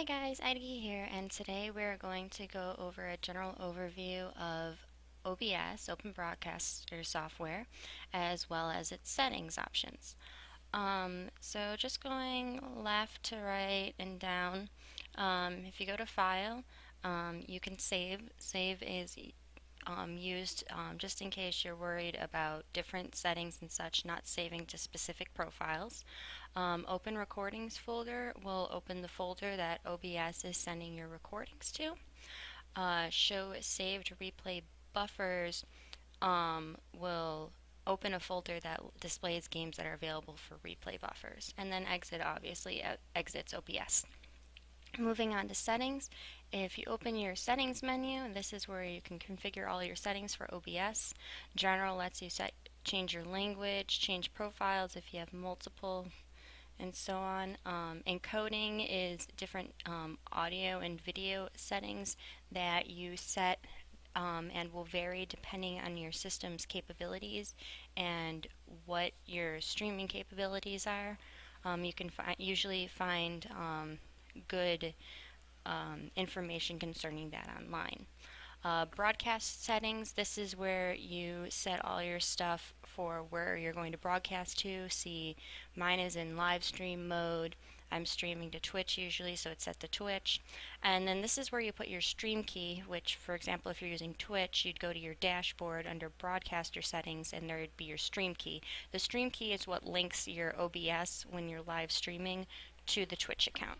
Hey guys, Ida here, and today we're going to go over a general overview of OBS, Open Broadcaster software, as well as its settings options. So just going left to right and down, if you go to File, you can save. Save is used just in case you're worried about different settings and such, not saving to specific profiles. Open Recordings folder will open the folder that OBS is sending your recordings to. Show Saved Replay Buffers will open a folder that displays games that are available for replay buffers. And then Exit obviously exits OBS. Moving on to settings, if you open your settings menu, this is where you can configure all your settings for OBS. General lets you change your language, change profiles if you have multiple, and so on. Encoding is different audio and video settings that you set and will vary depending on your system's capabilities and what your streaming capabilities are. You can usually find good information concerning that online. Broadcast settings, this is where you set all your stuff for where you're going to broadcast to. See, mine is in live stream mode. I'm streaming to Twitch usually, so it's set to Twitch. And then this is where you put your stream key, which, for example, if you're using Twitch, you'd go to your dashboard under broadcaster settings and there would be your stream key. The stream key is what links your OBS when you're live streaming to the Twitch account.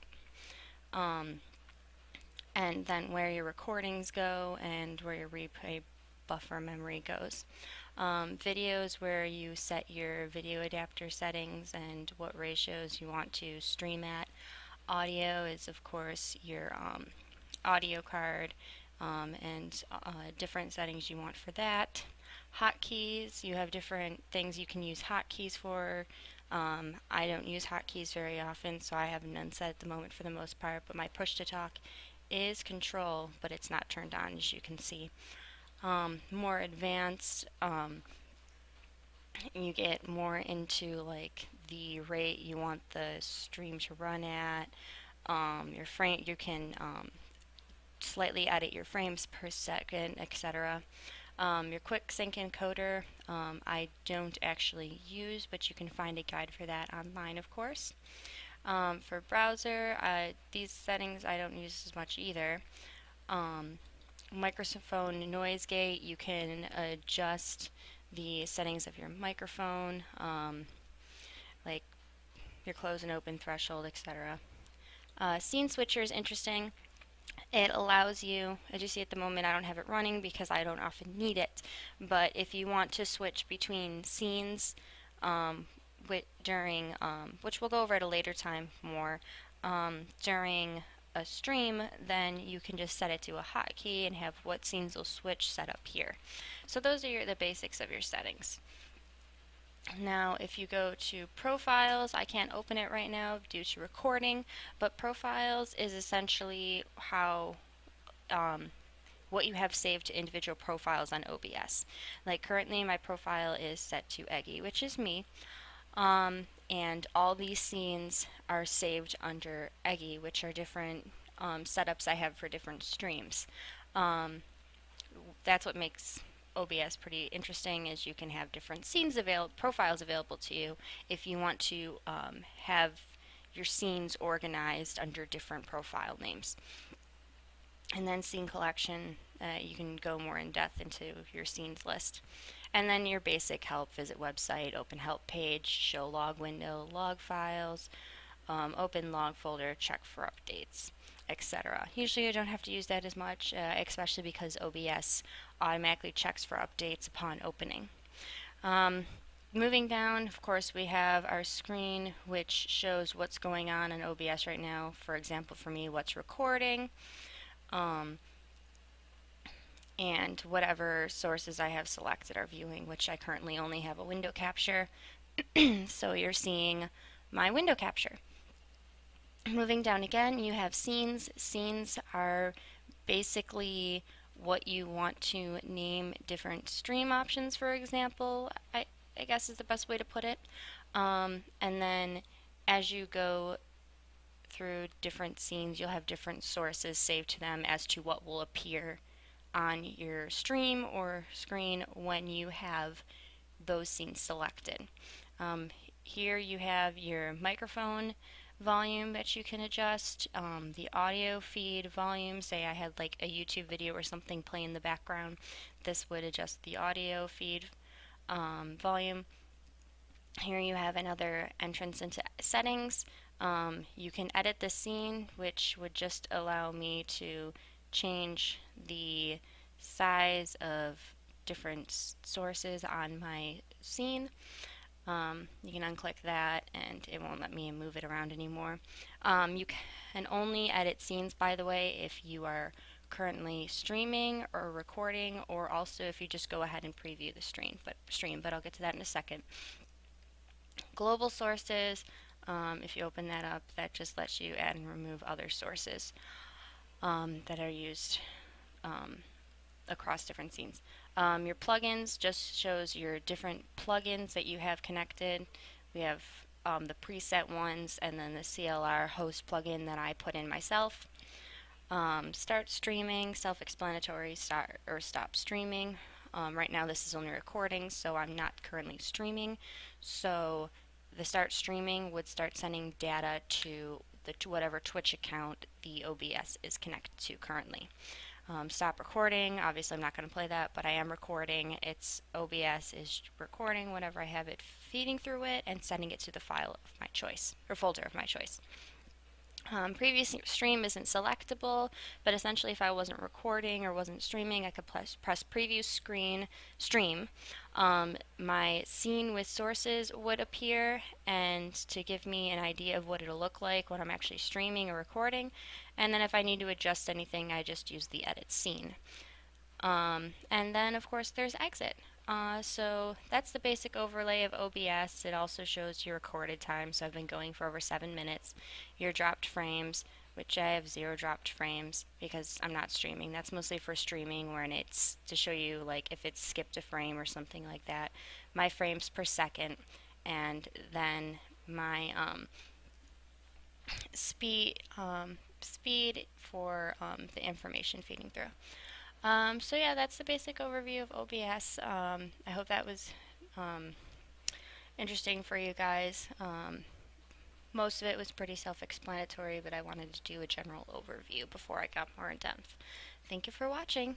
And then where your recordings go and where your replay buffer memory goes. Videos where you set your video adapter settings and what ratios you want to stream at. Audio is of course your audio card and different settings you want for that. Hotkeys, you have different things you can use hotkeys for. I don't use hotkeys very often, so I have none set at the moment for the most part, but my push to talk is control, but it's not turned on, as you can see. More advanced, you get more into like the rate you want the stream to run at. Your frame, you can slightly edit your frames per second, etc. Your quick sync encoder, I don't actually use, but you can find a guide for that online, of course. For browser, these settings I don't use as much either. Microphone noise gate, you can adjust the settings of your microphone, like your close and open threshold, etc. Scene switcher is interesting. It allows you, as you see at the moment, I don't have it running because I don't often need it, but if you want to switch between scenes during, which we'll go over at a later time more, during a stream, then you can just set it to a hotkey and have what scenes will switch set up here. So those are the basics of your settings. Now if you go to profiles, I can't open it right now due to recording, but profiles is essentially how what you have saved to individual profiles on OBS. Like currently my profile is set to Eggy, which is me, and all these scenes are saved under Eggy, which are different setups I have for different streams. That's what makes OBS pretty interesting, is you can have different scenes profiles available to you if you want to have your scenes organized under different profile names. And then scene collection, you can go more in depth into your scenes list. And then your basic help, visit website, open help page, show log window, log files, open log folder, check for updates, etc. Usually you don't have to use that as much, especially because OBS automatically checks for updates upon opening. Moving down, of course, we have our screen, which shows what's going on in OBS right now. For example, for me, what's recording, and whatever sources I have selected are viewing, which I currently only have a window capture. So you're seeing my window capture. Moving down again, you have scenes. Scenes are basically what you want to name different stream options, for example, I guess is the best way to put it. And then as you go through different scenes, you'll have different sources saved to them as to what will appear on your stream or screen when you have those scenes selected. Um, Here you have your microphone volume that you can adjust, the audio feed volume. Say I had like a YouTube video or something play in the background, this would adjust the audio feed volume. Here you have another entrance into settings. You can edit the scene, which would just allow me to change the size of different sources on my scene. You can unclick that and it won't let me move it around anymore. You can only edit scenes, by the way, if you are currently streaming or recording, or also if you just go ahead and preview the stream, but I'll get to that in a second. Global sources, if you open that up, that just lets you add and remove other sources that are used across different scenes. Your plugins just shows your different plugins that you have connected. We have the preset ones and then the CLR host plugin that I put in myself. Start streaming, self-explanatory, start or stop streaming. Right now this is only recording, so I'm not currently streaming. So the start streaming would start sending data to whatever Twitch account the OBS is connected to currently. Stop recording, obviously I'm not going to play that, but I am recording. It's OBS is recording whenever I have it feeding through it and sending it to the file of my choice, or folder of my choice. Previous stream isn't selectable, but essentially if I wasn't recording or wasn't streaming, I could press preview stream. My scene with sources would appear, and to give me an idea of what it'll look like when I'm actually streaming or recording. And then if I need to adjust anything, I just use the edit scene. And then of course there's exit. So that's the basic overlay of OBS. It also shows your recorded time, so I've been going for over 7 minutes. Your dropped frames, which I have 0 dropped frames because I'm not streaming. That's mostly for streaming, when it's to show you like if it's skipped a frame or something like that. My frames per second, and then my speed for the information feeding through. So yeah, that's the basic overview of OBS. I hope that was interesting for you guys. Most of it was pretty self-explanatory, but I wanted to do a general overview before I got more in depth. Thank you for watching.